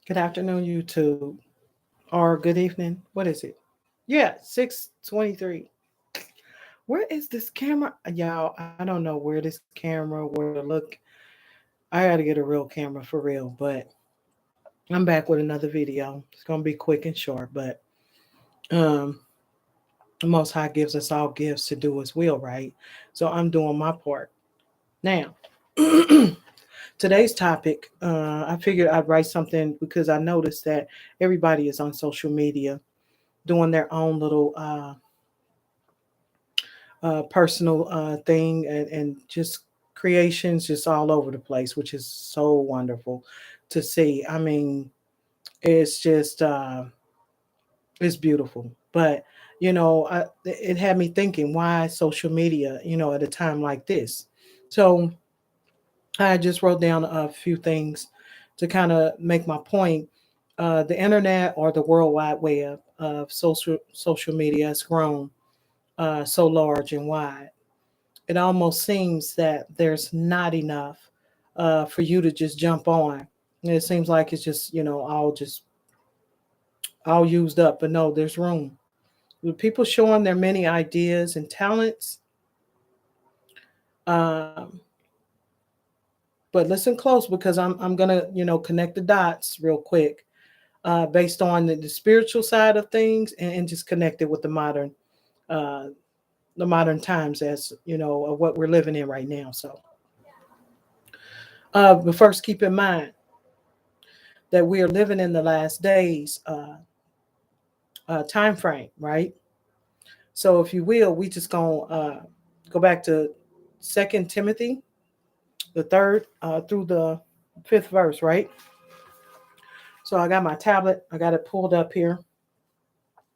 Good afternoon, YouTube, or good evening. What is it? Yeah, 6:23. Where is this camera? Y'all, I don't know where this camera, where to look. I gotta get a real camera for real, but I'm back with another video. It's gonna be quick and short, but um the Most High gives us all gifts to do His will, right? So I'm doing my part. Now, today's topic, I figured I'd write something because I noticed that everybody is on social media doing their own little personal thing and just creations just all over the place, which is so wonderful to see. I mean, it's just it's beautiful. But it had me thinking, why social media? At a time like this. So I just wrote down a few things to kind of make my point. The internet, or the World Wide Web of social media, has grown so large and wide. It almost seems that there's not enough for you to just jump on. And it seems like it's just all used up, but no, there's room. With people showing their many ideas and talents, um, but listen close because I'm gonna connect the dots real quick, based on the spiritual side of things, and just connect it with uh, the modern times, as of what we're living in right now. So, but first, keep in mind that we are living in the last days time frame, right? So, if you will, we just gonna go back to Second Timothy, the third through the fifth verse, right? So, I got my tablet, I got it pulled up here.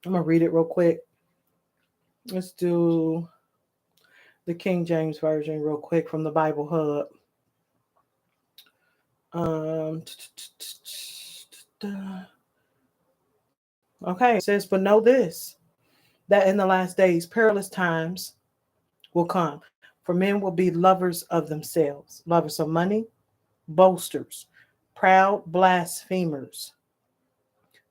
I'm gonna read it real quick. Let's do the King James version real quick from the Bible Hub. Um, okay, it says, but know this, that in the last days perilous times will come. For men will be lovers of themselves, lovers of money, boasters, proud, blasphemers,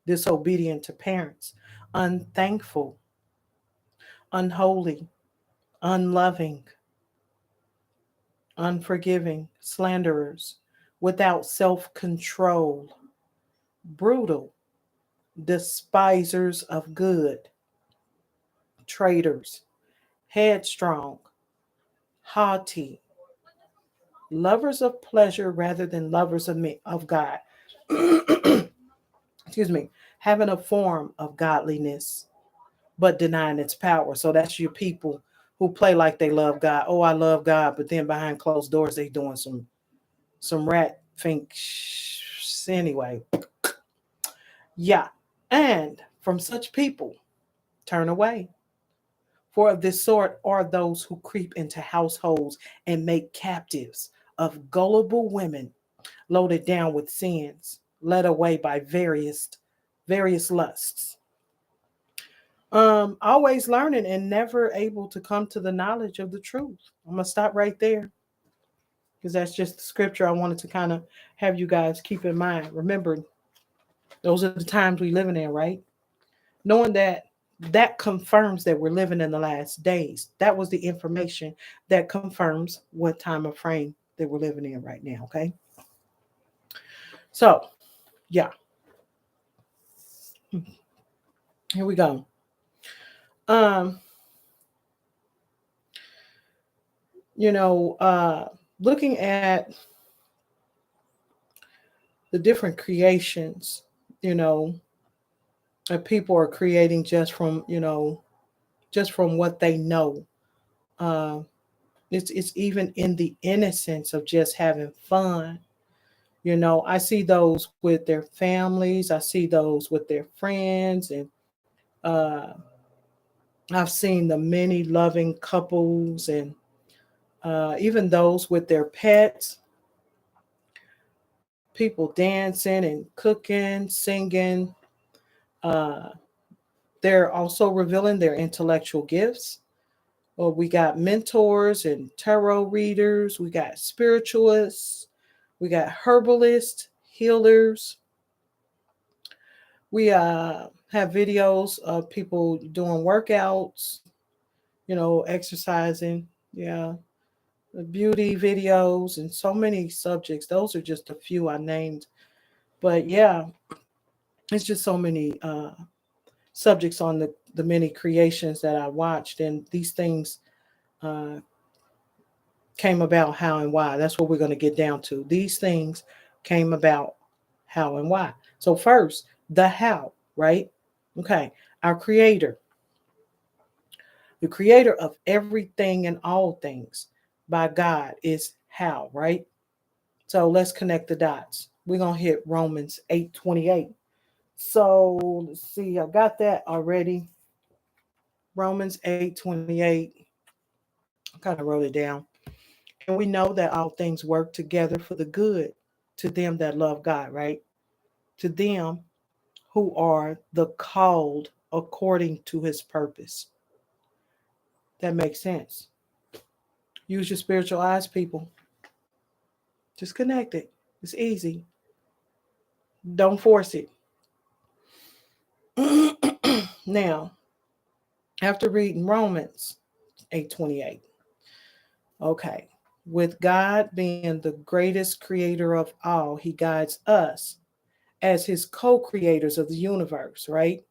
disobedient to parents, unthankful, unholy, unloving, unforgiving, slanderers, without self control, brutal, despisers of good, traitors, headstrong, haughty, lovers of pleasure rather than lovers of God. Excuse me, having a form of godliness but denying its power. So that's your people who play like they love God. Oh, I love God, but then behind closed doors they doing some rat think anyway. Yeah, and from such people turn away. For of this sort are those who creep into households and make captives of gullible women, loaded down with sins, led away by various lusts. Always learning and never able to come to the knowledge of the truth. I'm gonna stop right there because that's just the scripture I wanted to kind of have you guys keep in mind. Remember, those are the times we living in, right? Knowing that confirms that we're living in the last days. That was the information that confirms what time of frame that we're living in right now. Okay, so yeah, here we go. Um, you know, looking at the different creations, you know, that people are creating just from just from what they know. Uh, it's even in the innocence of just having fun. I see those with their families. I see those with their friends, and uh, I've seen the many loving couples, and even those with their pets. People dancing and cooking, singing. Uh, they're also revealing their intellectual gifts. Well, we got mentors and tarot readers. We got spiritualists. We got herbalists, healers. We have videos of people doing workouts, exercising. Yeah, the beauty videos and so many subjects. Those are just a few I named. But yeah, it's just so many subjects on the many creations that I watched. And these things uh, came about how and why. That's what we're going to get down to. These things came about how and why. So, first, the how, right? Okay. Our creator, the creator of everything and all things by God is how, right? So, let's connect the dots. We're going to hit Romans 8:28. So, let's see. I got that already. Romans 8:28. I kind of wrote it down. And we know that all things work together for the good to them that love God, right? To them who are the called according to his purpose. That makes sense. Use your spiritual eyes, people. Just connect it. It's easy. Don't force it. Now, after reading Romans 8:28, okay, with God being the greatest creator of all, he guides us as his co-creators of the universe, right?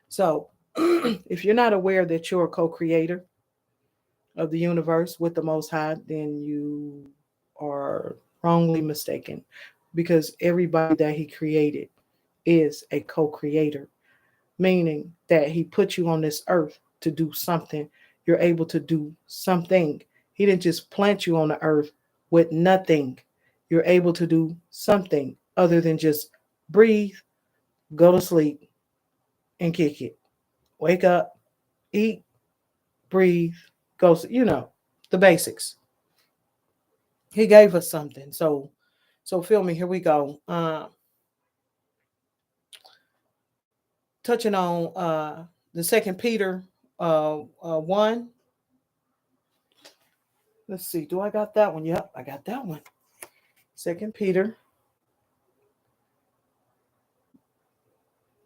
So, if you're not aware that you're a co-creator of the universe with the Most High, then you are wrongly mistaken, because everybody that he created is a co-creator, meaning that he put you on this earth to do something. You're able to do something. He didn't just plant you on the earth with nothing. You're able to do something other than just breathe, go to sleep, and kick it. Wake up, eat, breathe, go, the basics. He gave us something. So feel me, here we go. Touching on the second Peter 1. Let's see, do I got that one? Yep, I got that one. Second Peter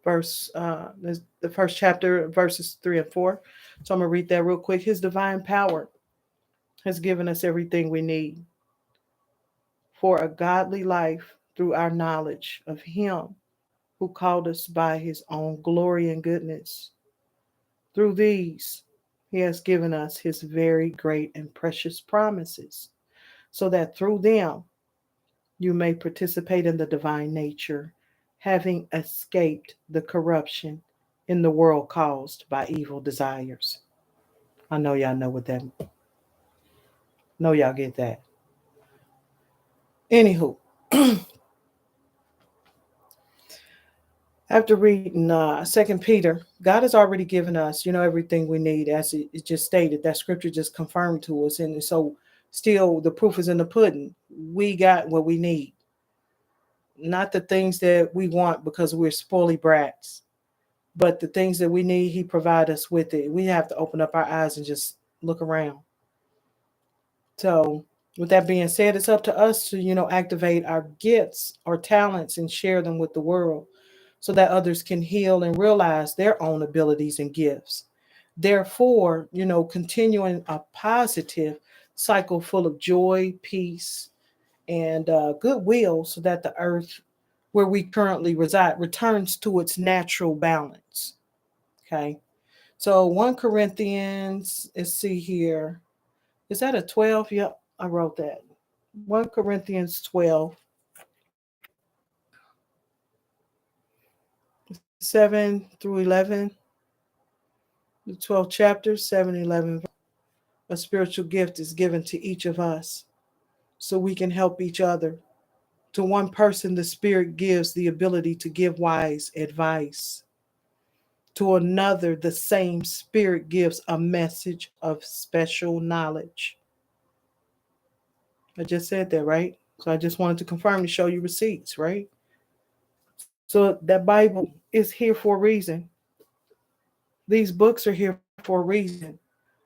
verse the first chapter, verses 3 and 4. So I'm gonna read that real quick. His divine power has given us everything we need for a godly life through our knowledge of him who called us by his own glory and goodness. Through these, he has given us his very great and precious promises, so that through them you may participate in the divine nature, having escaped the corruption in the world caused by evil desires. I know y'all know what that. Know y'all get that. Anywho, after reading Second Peter, God has already given us, everything we need, as it just stated. That scripture just confirmed to us, and so still the proof is in the pudding. We got what we need, not the things that we want because we're spoily brats, but the things that we need. He provide us with it. We have to open up our eyes and just look around. So, with that being said, it's up to us to, activate our gifts or talents and share them with the world so that others can heal and realize their own abilities and gifts. Therefore, continuing a positive cycle full of joy, peace, and goodwill so that the earth where we currently reside returns to its natural balance. Okay. So 1 Corinthians, let's see here. Is that a 12? Yep, I wrote that. 1 Corinthians 12, 7 through 11, the 12th chapter, 7, 11. A spiritual gift is given to each of us so we can help each other. To one person, the Spirit gives the ability to give wise advice. To another, the same Spirit gives a message of special knowledge. I just said that, right? So I just wanted to confirm to show you receipts, right? So that Bible is here for a reason. These books are here for a reason.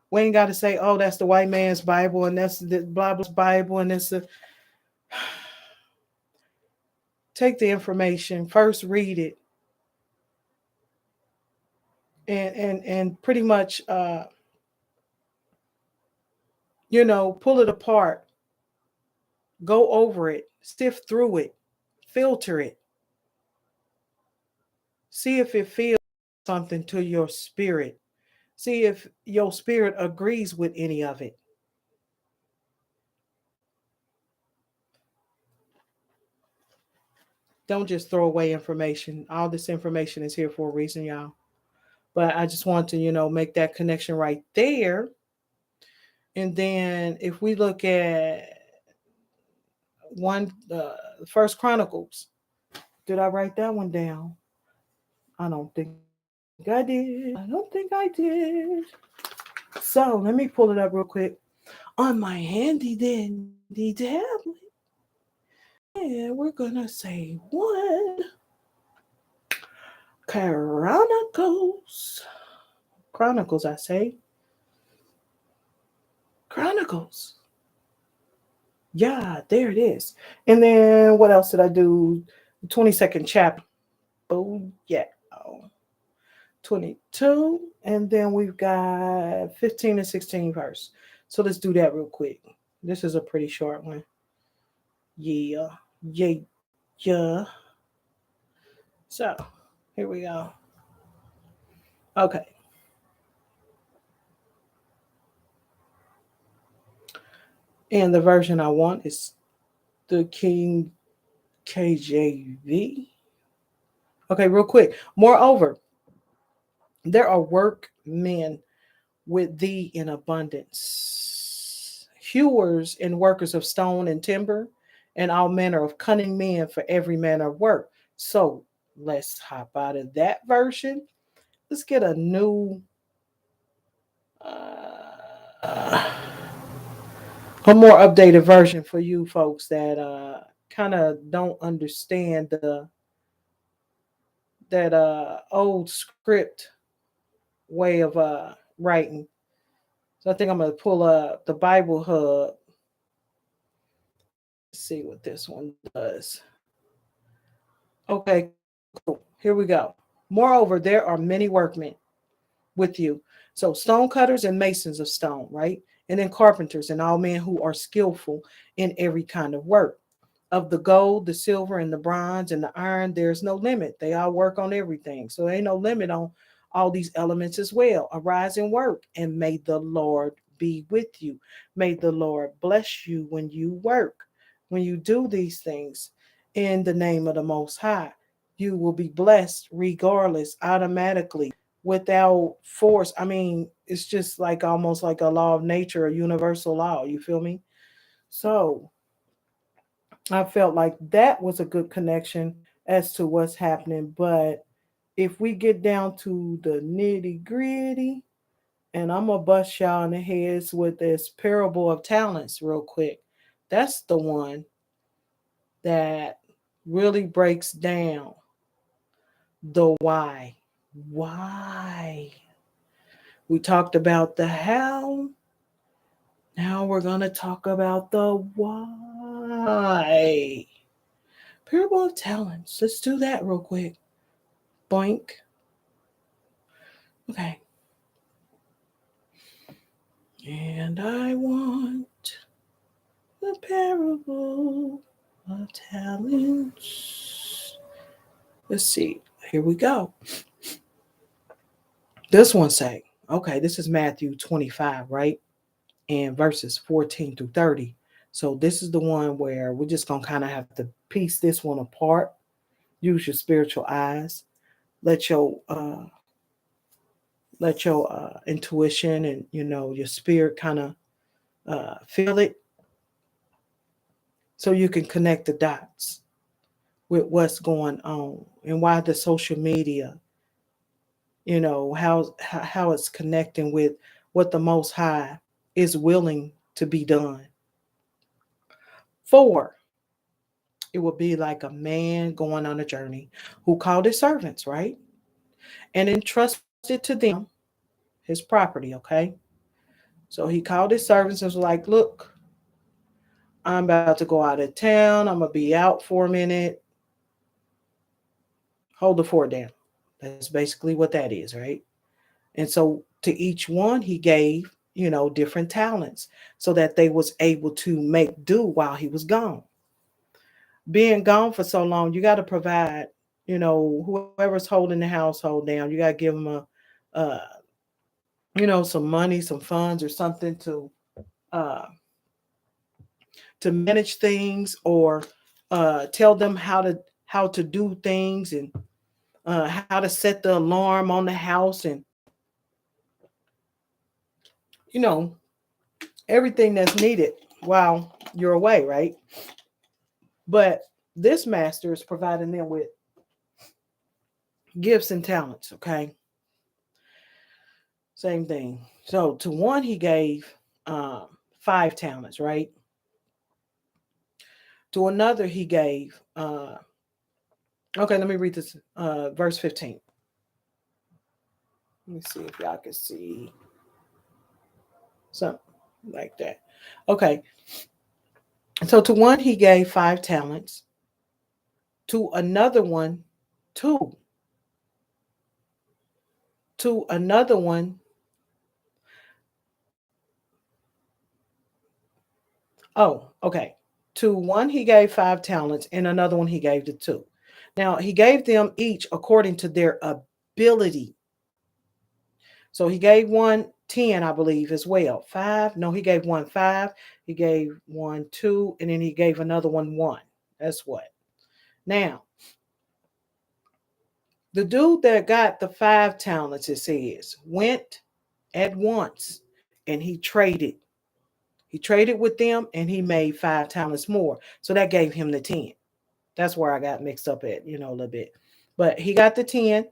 We ain't got to say, oh, that's the white man's Bible and that's the blah blah Bible and that's the. Take the information first, read it, and pretty much pull it apart, go over it, sift through it, filter it, see if it feels something to your spirit, see if your spirit agrees with any of it. Don't just throw away information. All this information is here for a reason, y'all. But I just want to, make that connection right there. And then if we look at one, First Chronicles, did I write that one down? I don't think I did. I don't think I did. So let me pull it up real quick on my handy dandy tablet. And we're gonna say one Chronicles. Chronicles, I say. Chronicles. Yeah, there it is. And then what else did I do? The 22nd chapter. Oh, yeah. 22. And then we've got 15 and 16 verse. So let's do that real quick. This is a pretty short one. Yeah. Yeah. Yeah. So here we go. Okay. And the version I want is the King KJV. Okay, real quick. Moreover, there are workmen with thee in abundance, hewers and workers of stone and timber, and all manner of cunning men for every manner of work. So let's hop out of that version. Let's get a new, uh, a more updated version for you folks that kind of don't understand the that old script way of writing. So I think I'm gonna pull up the Bible Hub. See what this one does. Okay, cool. Here we go. Moreover, there are many workmen with you. So stone cutters and masons of stone, right? And then carpenters and all men who are skillful in every kind of work. Of the gold, the silver, and the bronze and the iron, there's no limit. They all work on everything. So there ain't no limit on all these elements as well. Arise and work, and may the Lord be with you. May the Lord bless you when you work. When you do these things in the name of the Most High, you will be blessed regardless, automatically, without force. I mean, it's just like almost like a law of nature, a universal law. You feel me? So I felt like that was a good connection as to what's happening. But if we get down to the nitty gritty, and I'm gonna bust y'all in the heads with this parable of talents real quick. That's the one that really breaks down the why. Why? We talked about the how. Now we're gonna talk about the why. Parable of talents. Let's do that real quick. Boink. Okay. And I want the parable of talents. Let's see. Here we go. This one say, okay, this is Matthew 25, right? And verses 14 through 30. So this is the one where we're just gonna kind of have to piece this one apart. Use your spiritual eyes. Let your intuition and your spirit kind of feel it, so you can connect the dots with what's going on and why the social media, how it's connecting with what the Most High is willing to be done. 4, it will be like a man going on a journey who called his servants, right? And entrusted to them his property, okay? So he called his servants and was like, look, I'm about to go out of town. I'm going to be out for a minute. Hold the fort down. That's basically what that is, right? And so to each one he gave, different talents so that they was able to make do while he was gone. Being gone for so long, you got to provide, whoever's holding the household down, you got to give them some money, some funds or something uh, to manage things, or tell them how to do things, and how to set the alarm on the house, and you know everything that's needed while you're away, right? But this master is providing them with gifts and talents. Okay, same thing. So to one he gave um, 5 talents, right? To another he gave. Okay, let me read this. Verse 15. Let me see if y'all can see something like that. Okay, so to one he gave 5 talents. To another one, two. To another one, oh, okay. To one he gave 5 talents, and another one he gave to two. Now he gave them each according to their ability. So he gave one 10, I believe, as well. Five. No, he gave one 5. He gave one 2, and then he gave another one 1. That's what. Now, the dude that got the 5 talents, it says, went at once and he traded. He traded with them and he made 5 talents more. So that gave him the 10. That's where I got mixed up at, a little bit. But he got the 10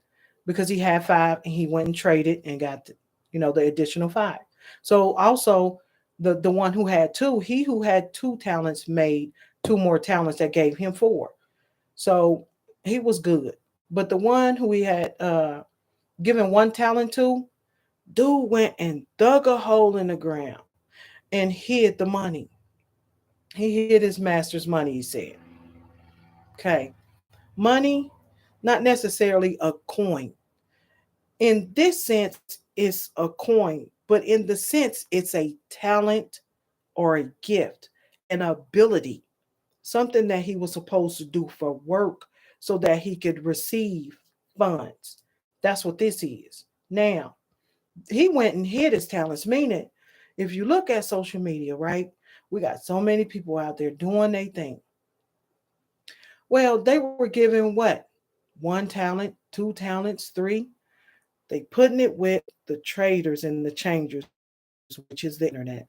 because he had 5, and he went and traded and got the additional 5. So also the one who had 2, he who had 2 talents made 2 more talents that gave him 4. So he was good. But the one who he had given 1 talent to, dude went and dug a hole in the ground and hid the money. He hid his master's money, he said. Okay. Money, not necessarily a coin. In this sense, it's a coin, but in the sense, it's a talent or a gift, an ability, something that he was supposed to do for work so that he could receive funds. That's what this is. Now, he went and hid his talents, meaning, if you look at social media, right, we got so many people out there doing their thing. Well, they were given what? 1 talent, 2 talents, 3. They putting it with the traders and the changers, which is the internet,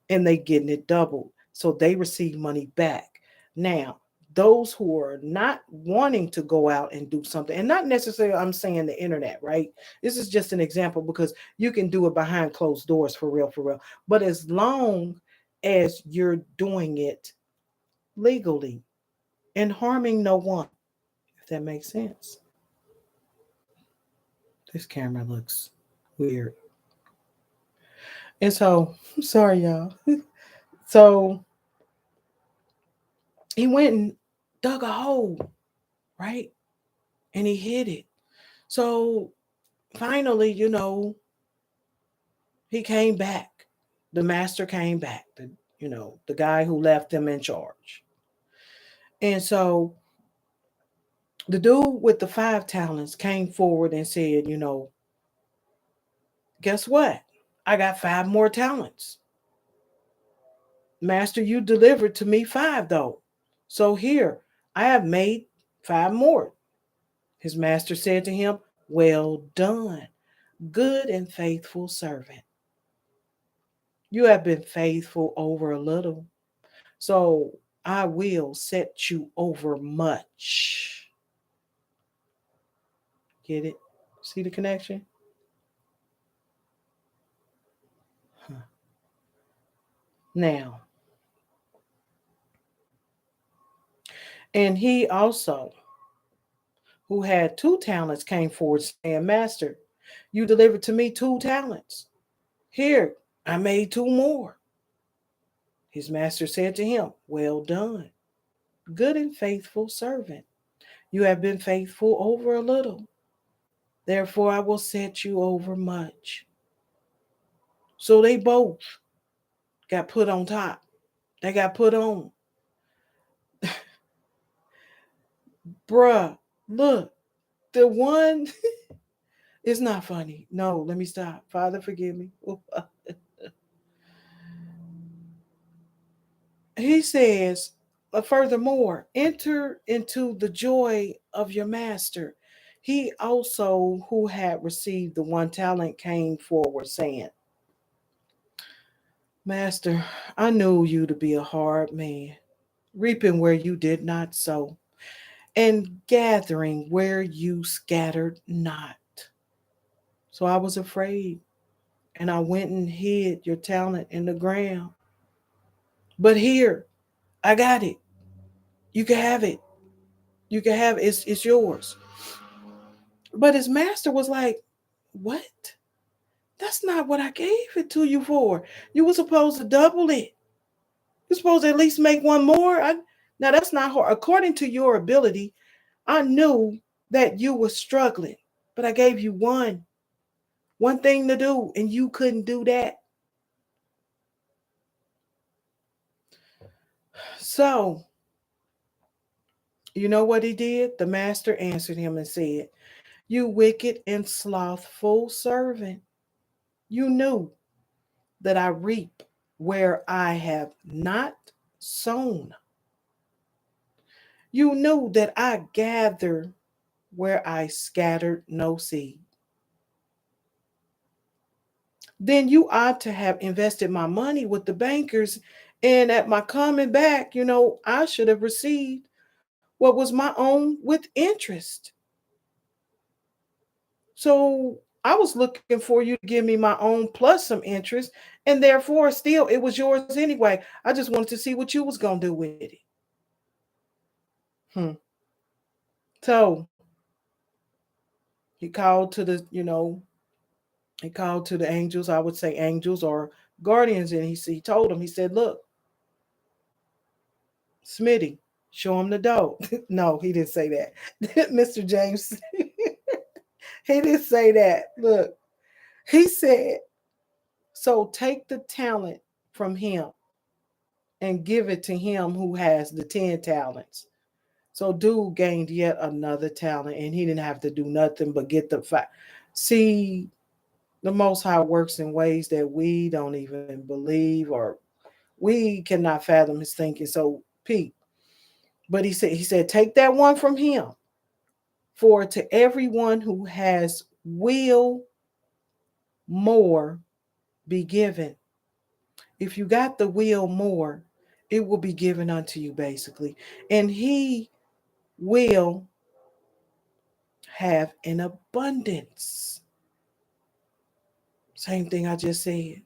and they getting it doubled. So they receive money back. Now, those who are not wanting to go out and do something, and not necessarily I'm saying the internet, right? This is just an example because you can do it behind closed doors, for real, for real. But as long as you're doing it legally and harming no one, if that makes sense. This camera looks weird. And so, I'm sorry, y'all. So he went and dug a hole, right? And he hid it. So finally, he came back. The master came back, the guy who left them in charge. And so the dude with the 5 talents came forward and said, guess what? I got 5 more talents. Master, you delivered to me 5, though. So here, I have made 5 more. His master said to him, well done, good and faithful servant. You have been faithful over a little, so I will set you over much. Get it? See the connection? Huh. Now, and he also, who had 2 talents, came forward saying, master, you delivered to me 2 talents. Here, I made 2 more. His master said to him, well done, good and faithful servant. You have been faithful over a little. Therefore, I will set you over much. So they both got put on top. They got put on. Bruh, look, the one is not funny. No, let me stop. Father, forgive me. He says, furthermore, enter into the joy of your master. He also, who had received the 1 talent, came forward, saying, Master, I knew you to be a hard man, reaping where you did not sow, and gathering where you scattered not. So I was afraid, and I went and hid your talent in the ground. But here, I got it. You can have it. You can have it. It's yours. But his master was like, what? That's not what I gave it to you for. You were supposed to double it. You're supposed to at least make one more. Now, that's not hard. According to your ability, I knew that you were struggling, but I gave you one thing to do, and you couldn't do that. So, you know what he did? The master answered him and said, You wicked and slothful servant, you knew that I reap where I have not sown. You knew that I gather where I scattered no seed. Then you ought to have invested my money with the bankers. And at my coming back, I should have received what was my own with interest. So I was looking for you to give me my own plus some interest. And therefore, still, it was yours anyway. I just wanted to see what you was going to do with it. Hmm. So he called to he called to the angels, I would say angels or guardians. And he told them, he said, look, Smitty, show him the dough. No, he didn't say that. Mr. James, he didn't say that. Look, he said, so take the talent from him and give it to him who has the 10 talents. So dude gained yet another talent and he didn't have to do nothing but get the fact. See, the Most High works in ways that we don't even believe or we cannot fathom his thinking. So Pete, but he said, take that one from him. For to everyone who has will more be given. If you got the will more, it will be given unto you basically. And he will have an abundance. Same thing I just said.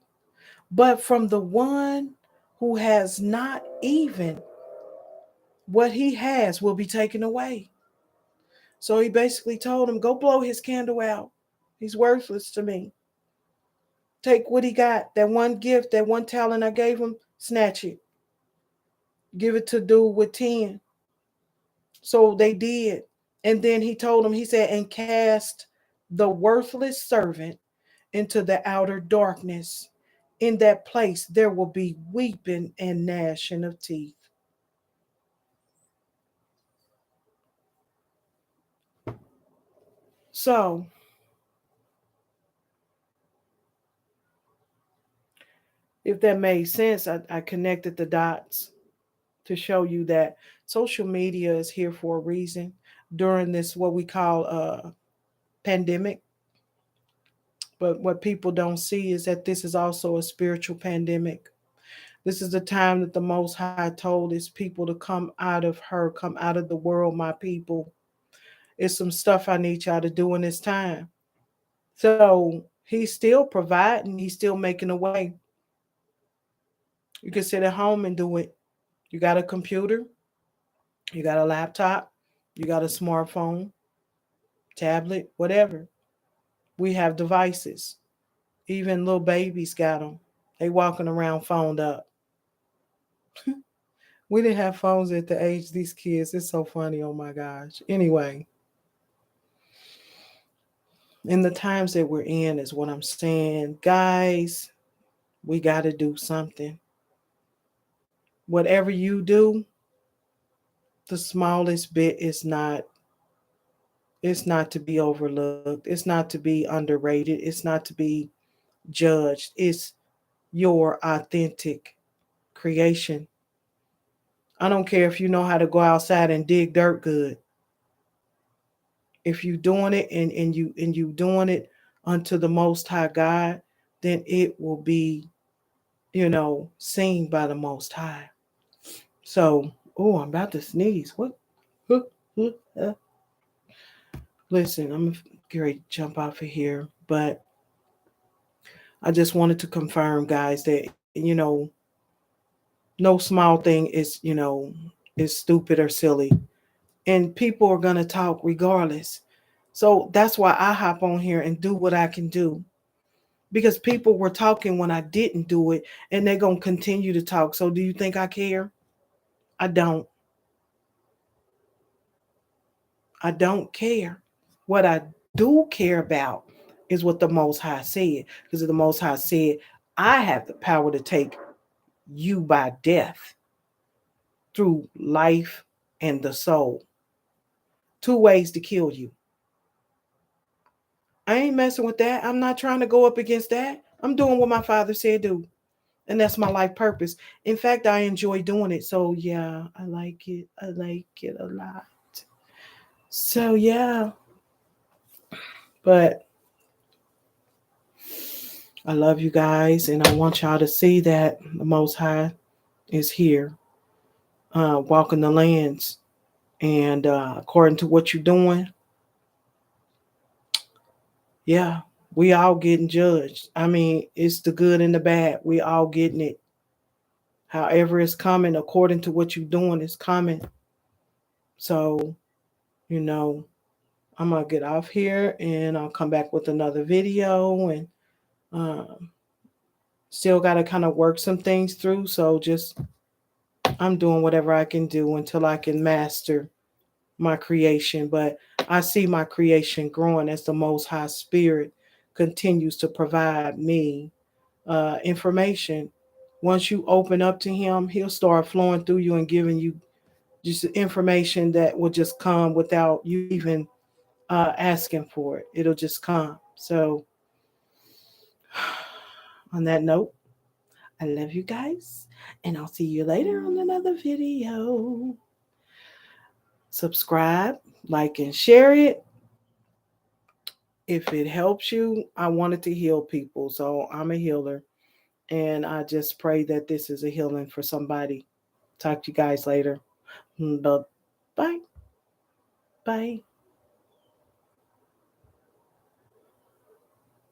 But from the one who has not, even what he has will be taken away. So he basically told him, go blow his candle out. He's worthless to me. Take what he got, that one gift, that 1 talent I gave him, snatch it. Give it to dude with 10. So they did. And then he told him, he said, and cast the worthless servant into the outer darkness. In that place, there will be weeping and gnashing of teeth. So, if that made sense, I connected the dots to show you that social media is here for a reason during this, what we call a pandemic. But what people don't see is that this is also a spiritual pandemic. This is the time that the Most High told his people to come out of her, come out of the world, my people. It's some stuff I need y'all to do in this time. So he's still providing, he's still making a way. You can sit at home and do it. You got a computer, you got a laptop, you got a smartphone, tablet, whatever. We have devices. Even little babies got them. They walking around phoned up. We didn't have phones at the age these kids. It's so funny. Oh my gosh. Anyway, In the times that we're in, is what I'm saying. Guys, we got to do something. Whatever you do, the smallest bit is not, it's not to be overlooked. It's not to be underrated. It's not to be judged. It's your authentic creation. I don't care if you know how to go outside and dig dirt good. If you doing it and you doing it unto the most high God, then it will be, seen by the most high. So, oh, I'm about to sneeze. What? Listen, I'm great jump off of here, but I just wanted to confirm, guys, that no small thing is stupid or silly, and people are gonna talk regardless. So that's why I hop on here and do what I can do, because people were talking when I didn't do it, and they're gonna continue to talk. So do you think I care? I don't. I don't care. What I do care about is what the Most High said. Because the Most High said, I have the power to take you by death through life and the soul. Two ways to kill you. I ain't messing with that. I'm not trying to go up against that. I'm doing what my father said do. And that's my life purpose. In fact, I enjoy doing it. So yeah, I like it. I like it a lot. So yeah. But I love you guys, and I want y'all to see that the Most High is here, walking the lands. And according to what you're doing, yeah, we all getting judged. I mean, it's the good and the bad. We all getting it. However, it's coming according to what you're doing. It's coming. So, you know, I'm gonna get off here, and I'll come back with another video, and um, still got to kind of work some things through. So just I'm doing whatever I can do until I can master my creation. But I see my creation growing as the Most High Spirit continues to provide me information. Once you open up to Him, He'll start flowing through you and giving you just information that will just come without you even asking for it. It'll just come. So, on that note, I love you guys, and I'll see you later on another video. Subscribe, like, and share it if it helps you. I wanted to heal people, so I'm a healer, and I just pray that this is a healing for somebody. Talk to you guys later. Bye. Bye.